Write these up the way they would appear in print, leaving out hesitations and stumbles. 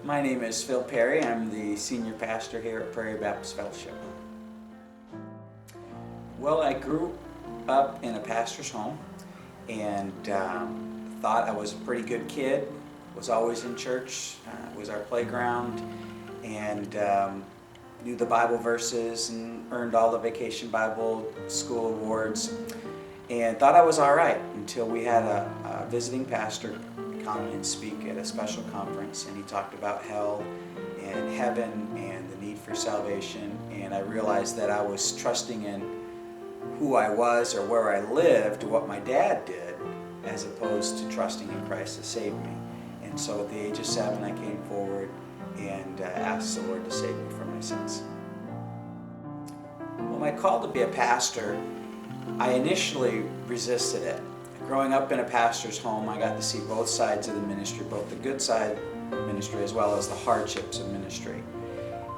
My name is Phil Perry. I'm the senior pastor here at Prairie Baptist Fellowship. Well, I grew up in a pastor's home and thought I was a pretty good kid, was always in church, was our playground, and knew the Bible verses and earned all the Vacation Bible School awards, and thought I was all right until we had a visiting pastor come and speak at a special conference, and he talked about hell and heaven and the need for salvation, and I realized that I was trusting in who I was or where I lived, what my dad did, as opposed to trusting in Christ to save me. And so at the age of 7, I came forward and asked the Lord to save me from my sins. Well, my call to be a pastor, I initially resisted it. Growing up in a pastor's home, I got to see both sides of the ministry, both the good side of ministry as well as the hardships of ministry.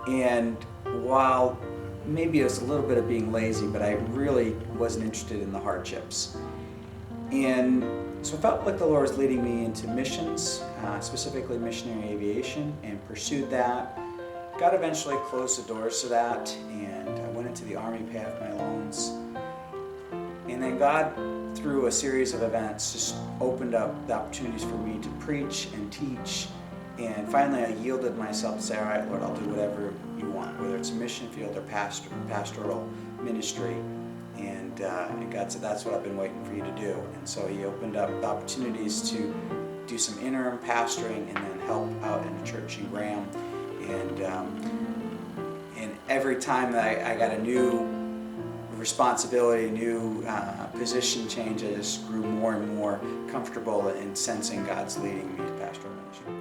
And while maybe it was a little bit of being lazy, but I really wasn't interested in the hardships. And so I felt like the Lord was leading me into missions, specifically missionary aviation, and pursued that. God eventually closed the doors to that, and I went into the Army, paid off my loans. And then God, through a series of events, just opened up the opportunities for me to preach and teach. And finally, I yielded myself to say, all right, Lord, I'll do whatever you want, whether it's a mission field or pastoral ministry. And God said, that's what I've been waiting for you to do. And so he opened up the opportunities to do some interim pastoring and then help out in a church in Graham. And every time that I got a new responsibility, new position change, I just grew more and more comfortable in sensing God's leading me to pastoral ministry.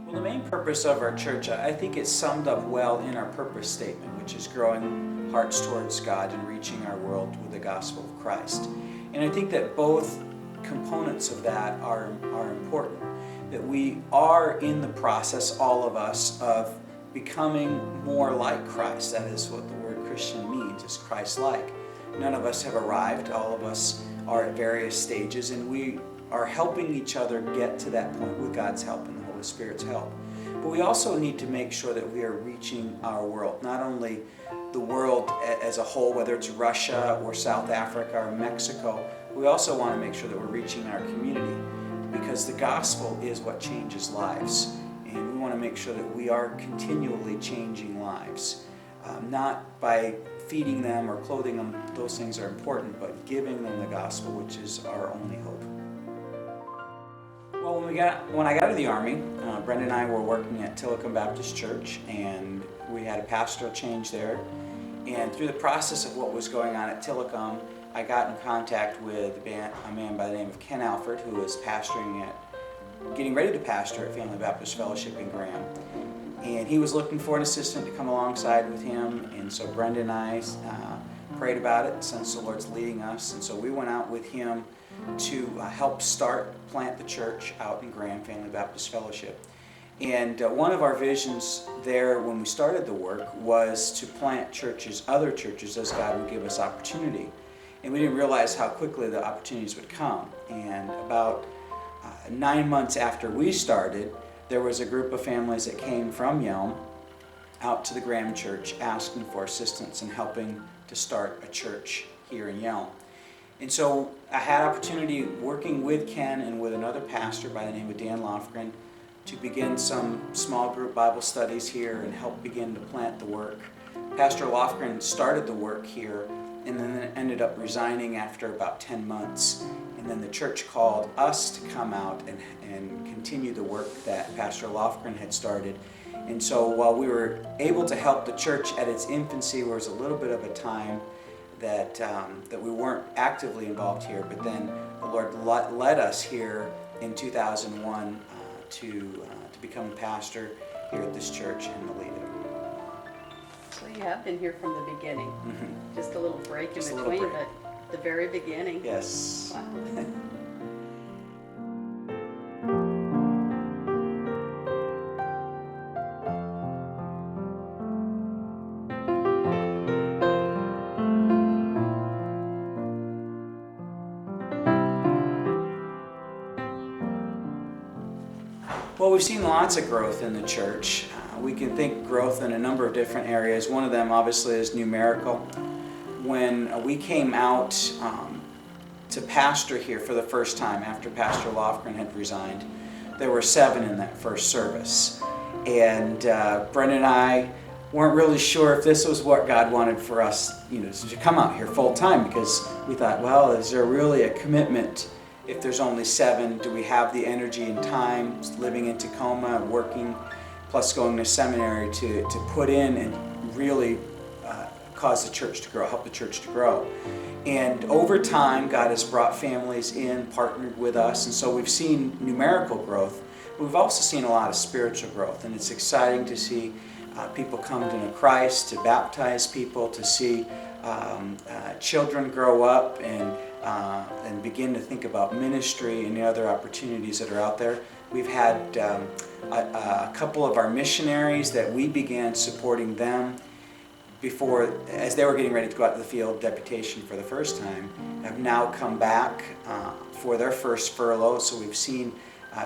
Well, the main purpose of our church, I think it's summed up well in our purpose statement, which is growing hearts towards God and reaching our world with the gospel of Christ. And I think that both components of that are important, that we are in the process, all of us, of becoming more like Christ. That is what the word Christian means, is Christ-like. None of us have arrived. All of us are at various stages, and we are helping each other get to that point with God's help and the Holy Spirit's help. But we also need to make sure that we are reaching our world, not only the world as a whole, whether it's Russia or South Africa or Mexico. We also want to make sure that we're reaching our community, because the gospel is what changes lives. And we want to make sure that we are continually changing lives, not by feeding them or clothing them, those things are important, but giving them the gospel, which is our only hope. Well, when I got to the Army, Brenda and I were working at Tillicum Baptist Church, and we had a pastoral change there. And through the process of what was going on at Tillicum, I got in contact with a man by the name of Ken Alford, who was getting ready to pastor at Family Baptist Fellowship in Graham. And he was looking for an assistant to come alongside with him, and so Brenda and I prayed about it, sensed the Lord's leading us, and so we went out with him to help plant the church out in Graham, Family Baptist Fellowship. And one of our visions there when we started the work was to plant other churches, as God would give us opportunity. And we didn't realize how quickly the opportunities would come. And about 9 months after we started, there was a group of families that came from Yelm out to the Graham Church asking for assistance in helping to start a church here in Yelm. And so I had opportunity working with Ken and with another pastor by the name of Dan Lofgren to begin some small group Bible studies here and help begin to plant the work. Pastor Lofgren started the work here and then ended up resigning after about 10 months. And then the church called us to come out and continue the work that Pastor Lofgren had started. And so while we were able to help the church at its infancy, there was a little bit of a time that we weren't actively involved here, but then the Lord led us here in 2001 to become a pastor here at this church and to lead it. So you have been here from the beginning. Mm-hmm. Just a little break Just in a little between, break. but the very beginning. Yes. Wow. Well, we've seen lots of growth in the church. We can think growth in a number of different areas. One of them obviously is numerical. When we came out to pastor here for the first time after Pastor Lofgren had resigned, there were 7 in that first service. And Brenda and I weren't really sure if this was what God wanted for us, to come out here full time, because we thought, well, is there really a commitment if there's only 7? Do we have the energy and time living in Tacoma, working, plus going to seminary to put in and really cause the church to grow, help the church to grow? And over time, God has brought families in, partnered with us, and so we've seen numerical growth. We've also seen a lot of spiritual growth, and it's exciting to see people come to know Christ, to baptize people, to see children grow up and begin to think about ministry and the other opportunities that are out there. We've had a couple of our missionaries that we began supporting them before, as they were getting ready to go out to the field deputation for the first time, have now come back for their first furlough. So we've seen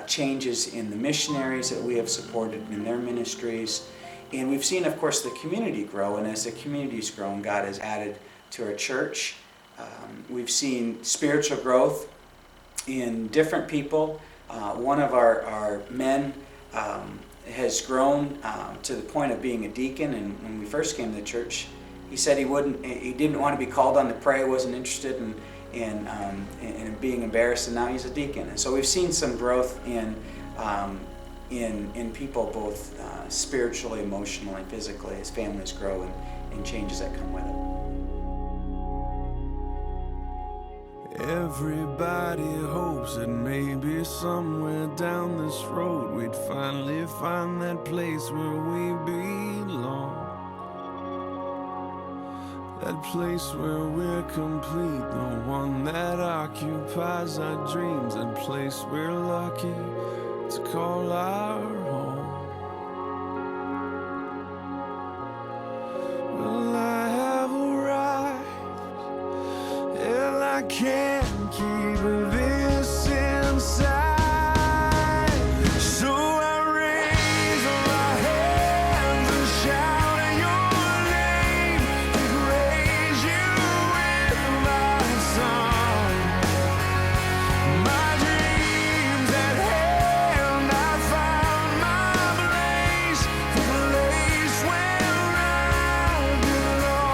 changes in the missionaries that we have supported in their ministries. And we've seen, of course, the community grow, and as the community's grown, God has added to our church. We've seen spiritual growth in different people. One of our men has grown to the point of being a deacon, and when we first came to church, he said he didn't want to be called on to pray, wasn't interested in being embarrassed, and now he's a deacon. And so we've seen some growth in people, both spiritually, emotionally, physically, as families grow and changes that come with it. Everybody hopes that maybe somewhere down this road we'd finally find that place where we belong. That place where we're complete, the one that occupies our dreams, that place we're lucky to call our home. Well, I have arrived, and I can't keep this inside. So I raise my hands and shout your name, and praise you with my song. My dreams at hand, I found my place, the place where I belong.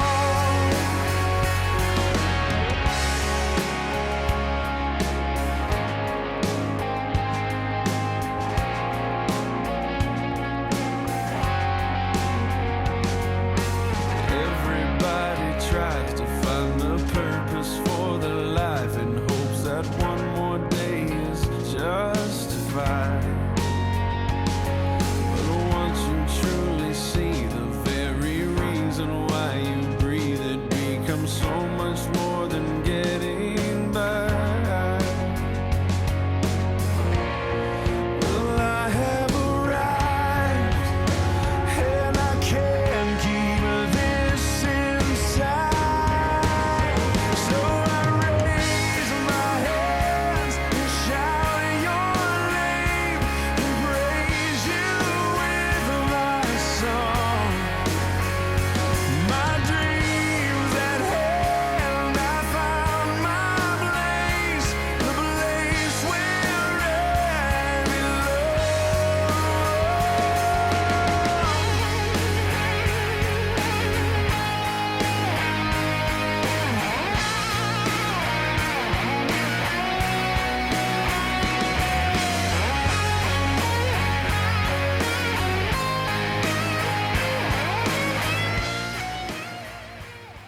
Everybody tries to find the purpose for their life in hopes that one more day is justified. But once you truly see the very reason why you breathe, it becomes so much more than getting by. Well, I have arrived, and I can't keep this inside. So I raise my hands and shout your name, and praise you with my song. My dreams at hand, I found my place, the place where I belong.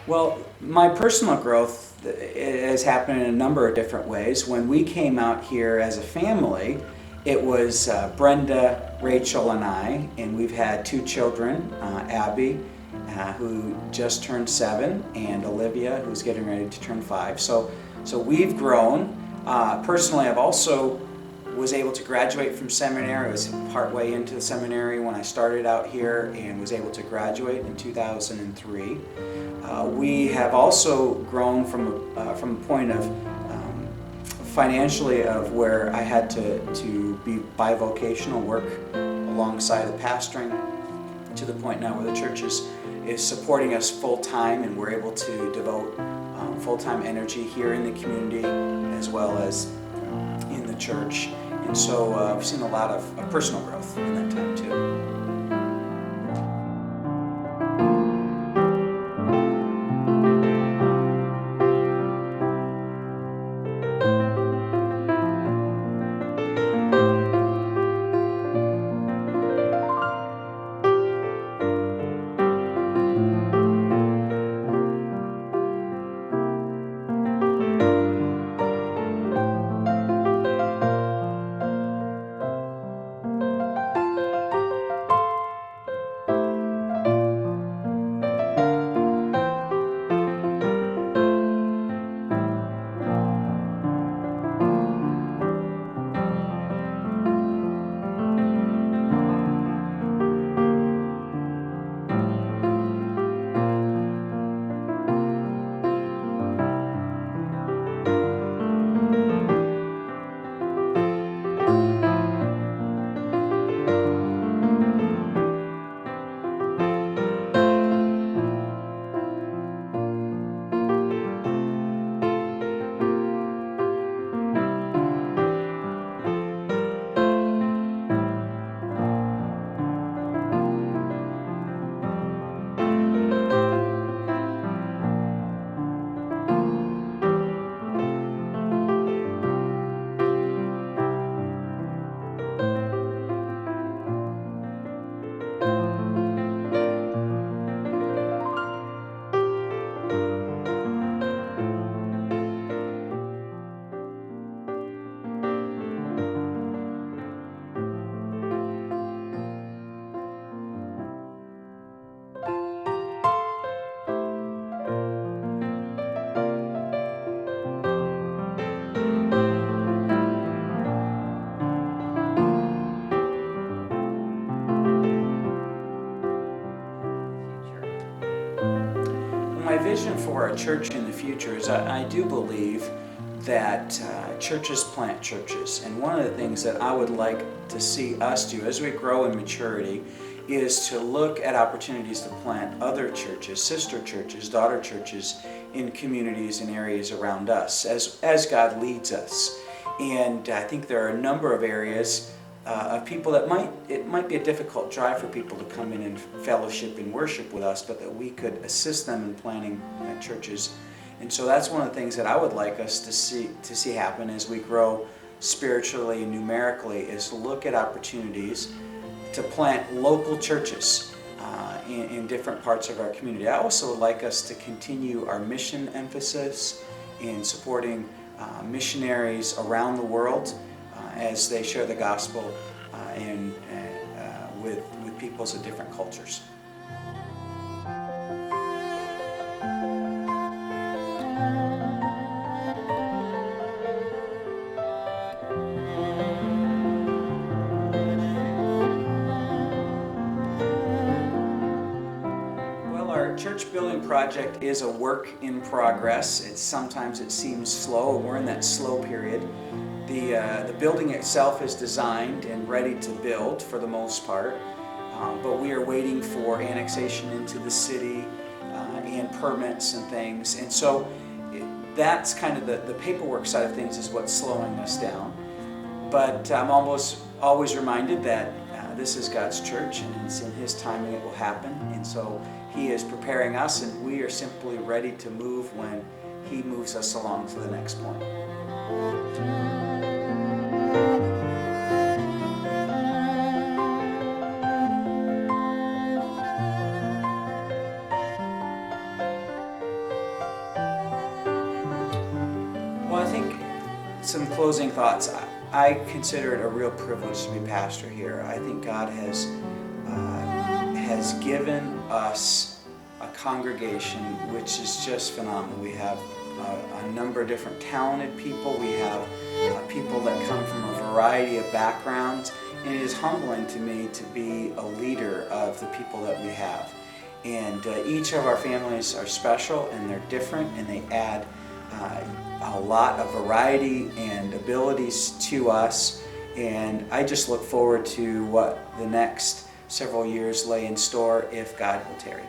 Well, my personal growth has happened in a number of different ways. When we came out here as a family, it was Brenda, Rachel, and I, and we've had 2 children, Abby, who just turned 7, and Olivia, who's getting ready to turn 5. So we've grown. Personally, I've also was able to graduate from seminary. I was partway into the seminary when I started out here and was able to graduate in 2003. We have also grown from a point of financially of where I had to be bivocational, work alongside the pastoring, to the point now where the church is supporting us full-time, and we're able to devote full-time energy here in the community as well as in the church. And so I've seen a lot of personal growth in that time too. My vision for our church in the future is I do believe that churches plant churches. And one of the things that I would like to see us do as we grow in maturity is to look at opportunities to plant other churches, sister churches, daughter churches in communities and areas around us as God leads us. And I think there are a number of areas of people that it might be a difficult drive for people to come in and fellowship and worship with us, but that we could assist them in planting churches. And so that's one of the things that I would like us to see happen as we grow spiritually and numerically, is look at opportunities to plant local churches in different parts of our community. I also would like us to continue our mission emphasis in supporting missionaries around the world as they share the gospel with peoples of different cultures. Well, our church building project is a work in progress. Sometimes it seems slow, and we're in that slow period. The building itself is designed and ready to build for the most part, but we are waiting for annexation into the city and permits and things. And so that's kind of the paperwork side of things is what's slowing us down. But I'm always reminded that this is God's church, and it's in His timing it will happen. And so He is preparing us, and we are simply ready to move when He moves us along to the next point. Well, I think some closing thoughts. I consider it a real privilege to be pastor here. I think God has given us a congregation which is just phenomenal. We have a number of different talented people. We have people that come from a variety of backgrounds, and it is humbling to me to be a leader of the people that we have. And each of our families are special, and they're different, and they add a lot of variety and abilities to us, and I just look forward to what the next several years lay in store if God will tarry.